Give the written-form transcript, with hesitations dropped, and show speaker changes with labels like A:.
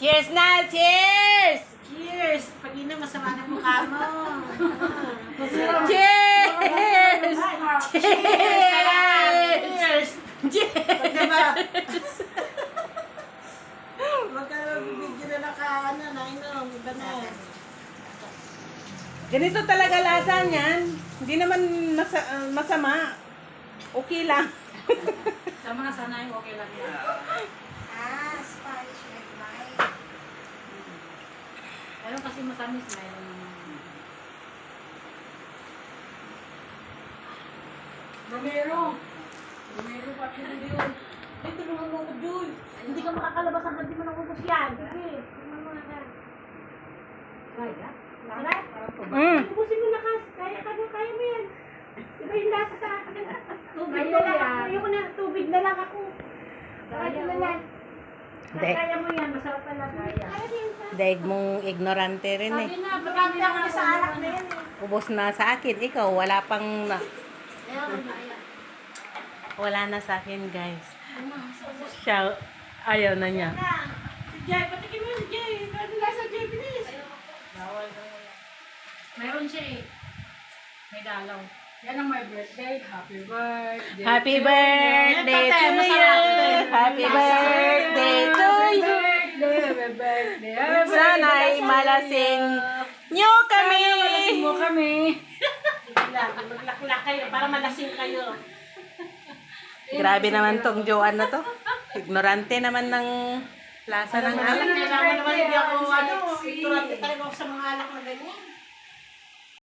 A: Cheers na! Cheers!
B: Cheers! Pag inom, masama na mukha mo.
A: Cheers!
B: Cheers!
A: Cheers!
B: Pag diba? Huwag ka naman bibigyan na nainom. Iba na.
A: Ganito talaga lasa niyan. Hindi naman masama. Okay lang.
B: Sa mga sanay, okay lang yan.
C: Spanish red wine.
B: Pero kasi matamis, mayroon naman. Romero, pati na yun. Ay, tulungan mo ako, Joy. Hindi ka makakalabas hanggang di mo naubos yan. Sige, tulungan mo na ka. Kaya? Kaya? Ubusin mo na ka. Kaya mo yan. Iba yung lasa sa akin. Tubig na lang ako. Ayoko na, tubig na lang ako. Kaya mo yan. Kaya mo yan, masarap pala. Kaya mo yan.
A: Daig mong ignorante rin eh.
B: Sabi na, magkami ako na sa alak na yan eh.
A: Ubos na sa akin. Ikaw, wala pang...
B: Kaya,
A: Wala na sa akin, guys. Siya, ayaw na niya.
B: Si Jay, patikin mo si Jay. Ano lasa Jay, bilis. Mayroon siya eh. May dalaw. Yan ang my birthday. Happy birthday.
A: Happy birthday to you! Happy birthday to you!
B: Happy birthday.
A: Sana'y malasing nyo kami!
B: Malasing mo kami. Maglakla kayo para malasing kayo.
A: Grabe naman tong Joan na to. Ignorante naman ng lasa ng alak.
B: Kailangan naman hindi ako, ignorante talaga ako sa mga alak na ganyan.